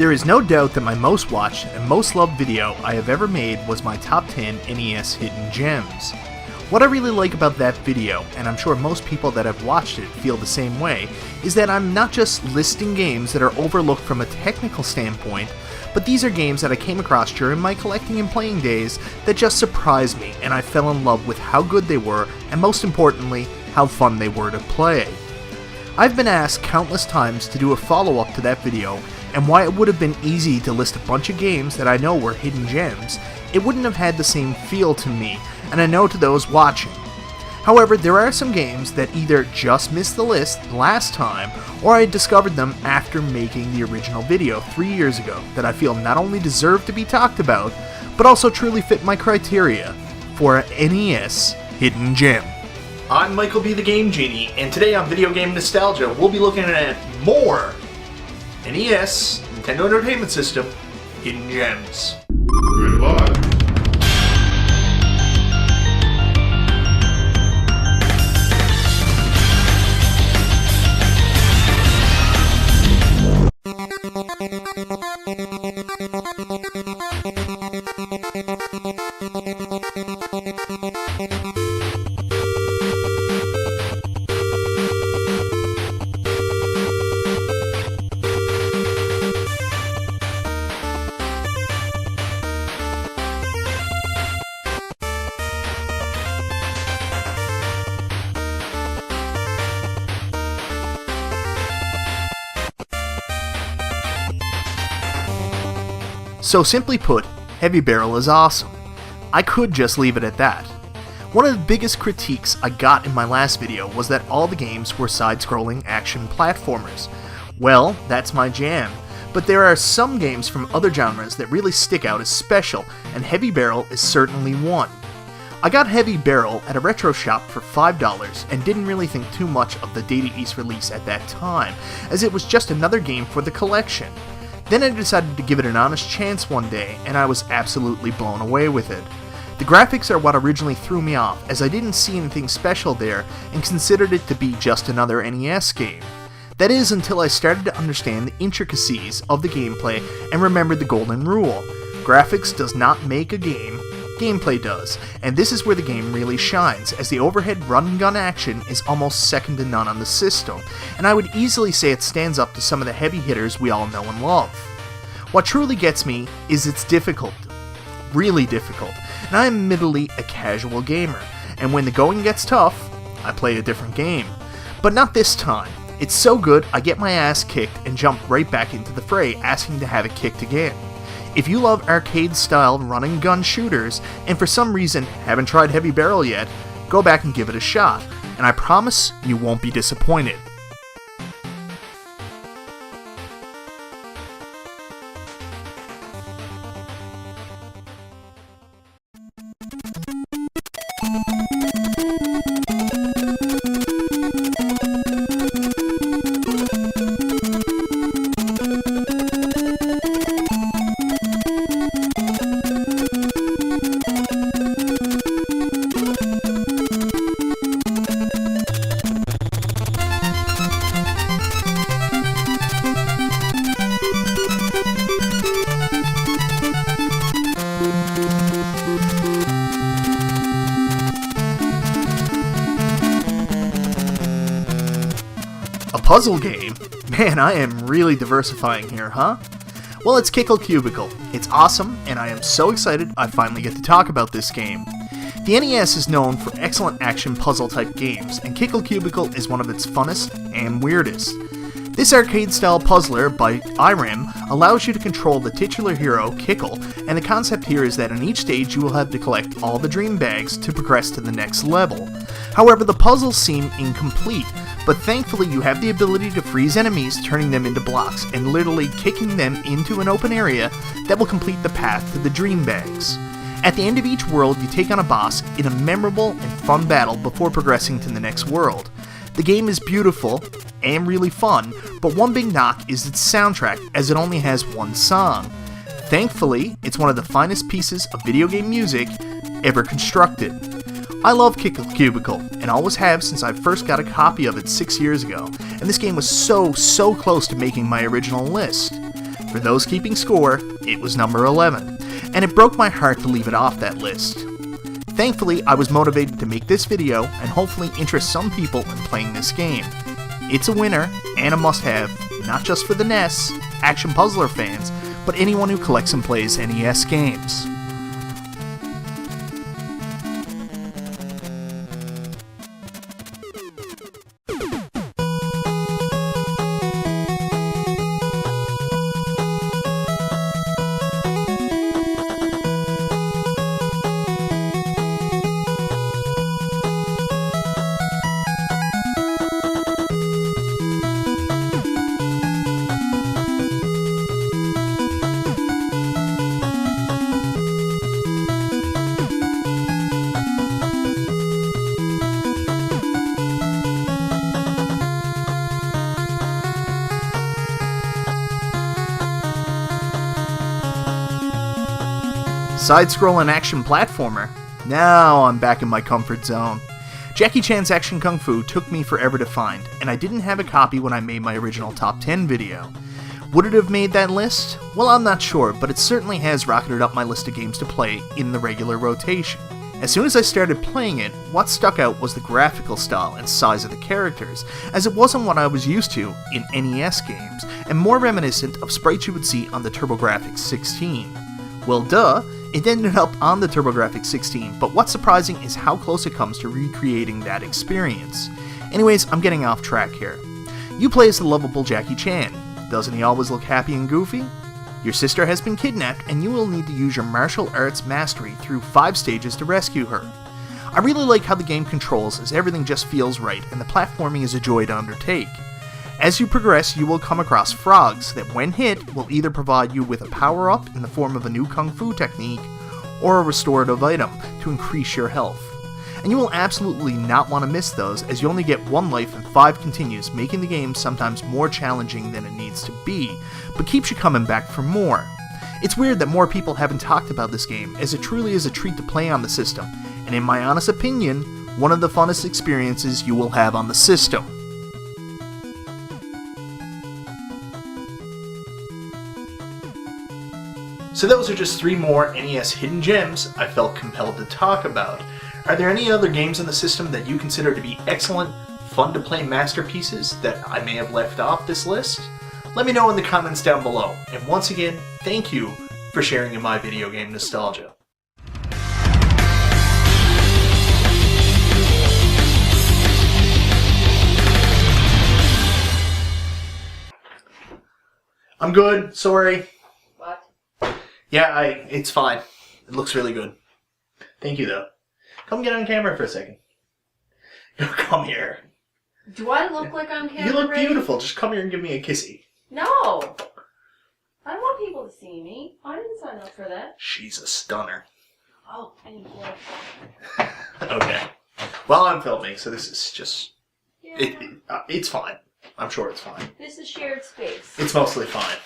There is no doubt that my most watched and most loved video I have ever made was my top 10 NES Hidden Gems. What I really like about that video, and I'm sure most people that have watched it feel the same way, is that I'm not just listing games that are overlooked from a technical standpoint, but these are games that I came across during my collecting and playing days that just surprised me, and I fell in love with how good they were, and most importantly, how fun they were to play. I've been asked countless times to do a follow-up to that video, and while it would have been easy to list a bunch of games that I know were hidden gems, it wouldn't have had the same feel to me, and I know to those watching. However, there are some games that either just missed the list last time, or I discovered them after making the original video 3 years ago that I feel not only deserve to be talked about, but also truly fit my criteria for a NES Hidden Gem. I'm MichaelBtheGameGenie, and today on Video Game Nostalgia, we'll be looking at more NES, Nintendo Entertainment System, Hidden Gems. Goodbye. So simply put, Heavy Barrel is awesome. I could just leave it at that. One of the biggest critiques I got in my last video was that all the games were side-scrolling action platformers. Well, that's my jam, but there are some games from other genres that really stick out as special, and Heavy Barrel is certainly one. I got Heavy Barrel at a retro shop for $5 and didn't really think too much of the Data East release at that time, as it was just another game for the collection. Then I decided to give it an honest chance one day, and I was absolutely blown away with it. The graphics are what originally threw me off, as I didn't see anything special there and considered it to be just another NES game. That is until I started to understand the intricacies of the gameplay and remembered the golden rule. Graphics does not make a game, gameplay does, and this is where the game really shines, as the overhead run-and-gun action is almost second to none on the system, and I would easily say it stands up to some of the heavy hitters we all know and love. What truly gets me is it's difficult, really difficult, and I am admittedly a casual gamer, and when the going gets tough, I play a different game. But not this time. It's so good I get my ass kicked and jump right back into the fray, asking to have it kicked again. If you love arcade-style run-and-gun shooters, and for some reason haven't tried Heavy Barrel yet, go back and give it a shot, and I promise you won't be disappointed. Puzzle game? Man, I am really diversifying here, huh? Well, it's Keiko Cubicle. It's awesome, and I am so excited I finally get to talk about this game. The NES is known for excellent action puzzle-type games, and Keiko Cubicle is one of its funnest and weirdest. This arcade-style puzzler by Irem allows you to control the titular hero, Kickle, and the concept here is that on each stage you will have to collect all the dream bags to progress to the next level. However, the puzzles seem incomplete, but thankfully you have the ability to freeze enemies, turning them into blocks, and literally kicking them into an open area that will complete the path to the dream bags. At the end of each world, you take on a boss in a memorable and fun battle before progressing to the next world. The game is beautiful and really fun, but one big knock is its soundtrack, as it only has one song. Thankfully, it's one of the finest pieces of video game music ever constructed. I love Keiko Cubicle, and always have since I first got a copy of it 6 years ago, and this game was so close to making my original list. For those keeping score, it was number 11, and it broke my heart to leave it off that list. Thankfully, I was motivated to make this video and hopefully interest some people in playing this game. It's a winner and a must-have, not just for the NES, action puzzler fans, but anyone who collects and plays NES games. Side-scrolling action platformer? Now I'm back in my comfort zone. Jackie Chan's Action Kung Fu took me forever to find, and I didn't have a copy when I made my original top 10 video. Would it have made that list? Well, I'm not sure, but it certainly has rocketed up my list of games to play in the regular rotation. As soon as I started playing it, what stuck out was the graphical style and size of the characters, as it wasn't what I was used to in NES games, and more reminiscent of sprites you would see on the TurboGrafx 16. Well, duh, it ended up on the TurboGrafx 16, but what's surprising is how close it comes to recreating that experience. Anyways, I'm getting off track here. You play as the lovable Jackie Chan. Doesn't he always look happy and goofy? Your sister has been kidnapped, and you will need to use your martial arts mastery through 5 stages to rescue her. I really like how the game controls, as everything just feels right, and the platforming is a joy to undertake. As you progress, you will come across frogs that, when hit, will either provide you with a power-up in the form of a new kung fu technique, or a restorative item to increase your health. And you will absolutely not want to miss those, as you only get 1 life and 5 continues, making the game sometimes more challenging than it needs to be, but keeps you coming back for more. It's weird that more people haven't talked about this game, as it truly is a treat to play on the system, and in my honest opinion, one of the funnest experiences you will have on the system. So those are just 3 more NES Hidden Gems I felt compelled to talk about. Are there any other games in the system that you consider to be excellent, fun-to-play masterpieces that I may have left off this list? Let me know in the comments down below. And once again, thank you for sharing in my video game nostalgia. I'm good, sorry. Yeah, it's fine. It looks really good. Thank you, though. Come get on camera for a second. Come here. Do I look like on camera? You look beautiful. Just come here and give me a kissy. No. I don't want people to see me. I didn't sign up for that. She's a stunner. Oh, anyway. Okay. Well, I'm filming, so this is just... Yeah. It's fine. I'm sure it's fine. This is shared space. It's mostly fine.